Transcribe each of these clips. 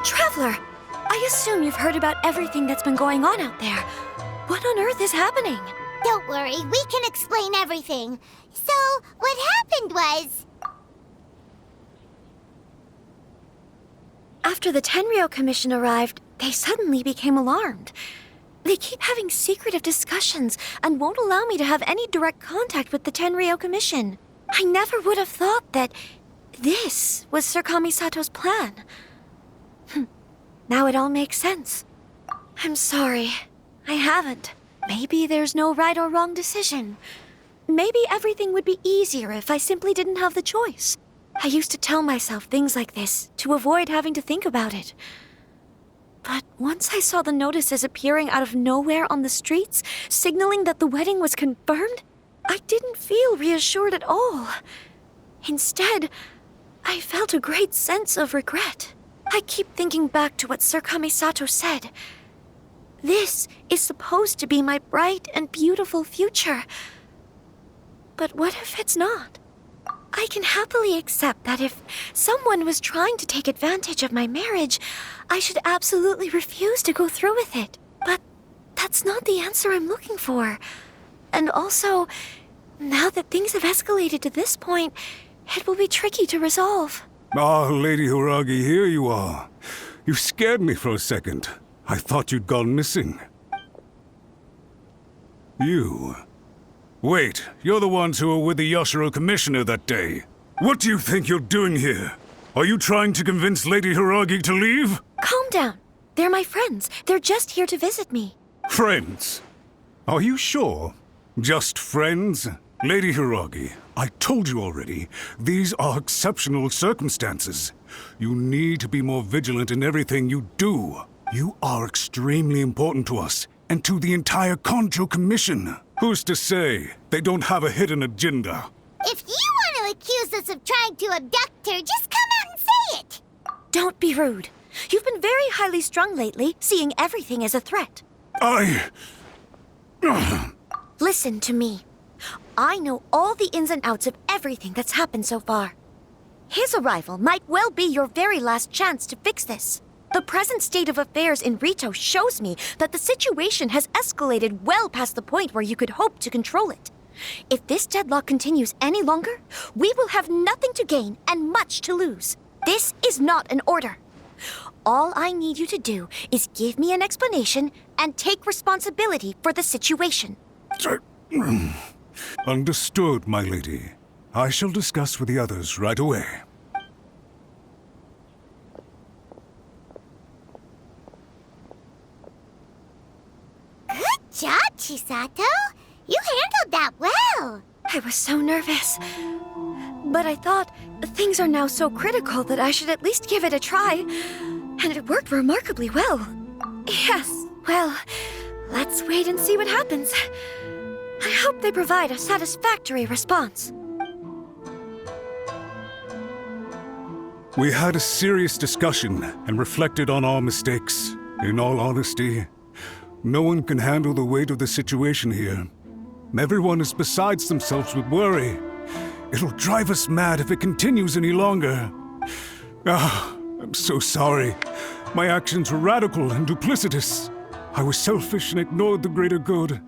Traveler, I assume you've heard about everything that's been going on out there. What on earth is happening? Don't worry, we can explain everything. So, what happened was... After the Tenryou Commission arrived, they suddenly became alarmed. They keep having secretive discussions and won't allow me to have any direct contact with the Tenryou Commission. I never would have thought that this was Sir Kamisato's plan. Now it all makes sense. I'm sorry. I haven't. Maybe there's no right or wrong decision. Maybe everything would be easier if I simply didn't have the choice. I used to tell myself things like this to avoid having to think about it. But once I saw the notices appearing out of nowhere on the streets, signaling that the wedding was confirmed, I didn't feel reassured at all. Instead, I felt a great sense of regret. I keep thinking back to what Sir Kamisato said. This is supposed to be my bright and beautiful future. But what if it's not? I can happily accept that if someone was trying to take advantage of my marriage, I should absolutely refuse to go through with it. But that's not the answer I'm looking for. And also, now that things have escalated to this point, it will be tricky to resolve. Ah, Lady Hiragi, here you are. You scared me for a second. I thought you'd gone missing. You... Wait, you're the ones who were with the Yashiro Commissioner that day. What do you think you're doing here? Are you trying to convince Lady Hiragi to leave? Calm down. They're my friends. They're just here to visit me. Friends? Are you sure? Just friends? Lady Hiragi, I told you already, these are exceptional circumstances. You need to be more vigilant in everything you do. You are extremely important to us, and to the entire Konjo Commission. Who's to say they don't have a hidden agenda? If you want to accuse us of trying to abduct her, just come out and say it! Don't be rude. You've been very highly strung lately, seeing everything as a threat. Listen to me. I know all the ins and outs of everything that's happened so far. His arrival might well be your very last chance to fix this. The present state of affairs in Rito shows me that the situation has escalated well past the point where you could hope to control it. If this deadlock continues any longer, we will have nothing to gain and much to lose. This is not an order. All I need you to do is give me an explanation and take responsibility for the situation. Understood, my lady. I shall discuss with the others right away. Good job, Chisato! You handled that well! I was so nervous. But I thought things are now so critical that I should at least give it a try. And it worked remarkably well. Yes, well, let's wait and see what happens. I hope they provide a satisfactory response. We had a serious discussion and reflected on our mistakes. In all honesty, no one can handle the weight of the situation here. Everyone is besides themselves with worry. It'll drive us mad if it continues any longer. I'm so sorry. My actions were radical and duplicitous. I was selfish and ignored the greater good.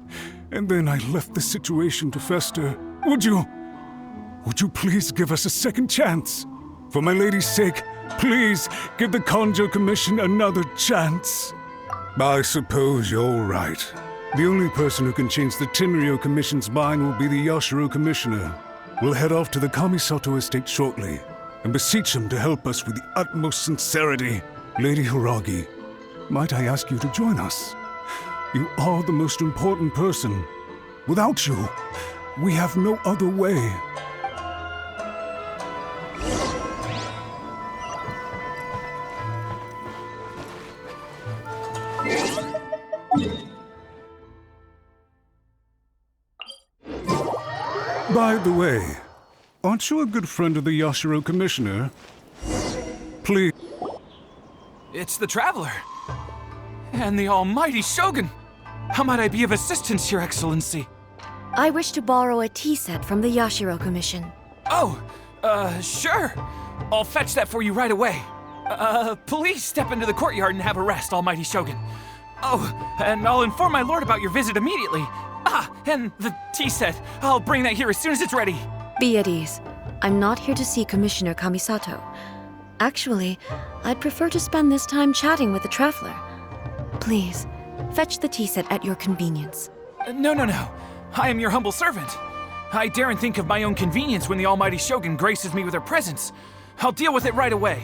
And then I left the situation to fester. Would you please give us a second chance? For my lady's sake, please give the Konjo Commission another chance. I suppose you're right. The only person who can change the Tenryou Commission's mind will be the Yashiro Commissioner. We'll head off to the Kamisato estate shortly and beseech him to help us with the utmost sincerity. Lady Hiragi, might I ask you to join us? You are the most important person. Without you, we have no other way. By the way, aren't you a good friend of the Yashiro Commissioner? Please. It's the Traveler. And the almighty Shogun. How might I be of assistance, Your Excellency? I wish to borrow a tea set from the Yashiro Commission. Oh, sure. I'll fetch that for you right away. Please step into the courtyard and have a rest, Almighty Shogun. Oh, and I'll inform my lord about your visit immediately. Ah, and the tea set. I'll bring that here as soon as it's ready. Be at ease. I'm not here to see Commissioner Kamisato. Actually, I'd prefer to spend this time chatting with the traveler. Please, fetch the tea set at your convenience. No. I am your humble servant. I daren't think of my own convenience when the Almighty Shogun graces me with her presence. I'll deal with it right away.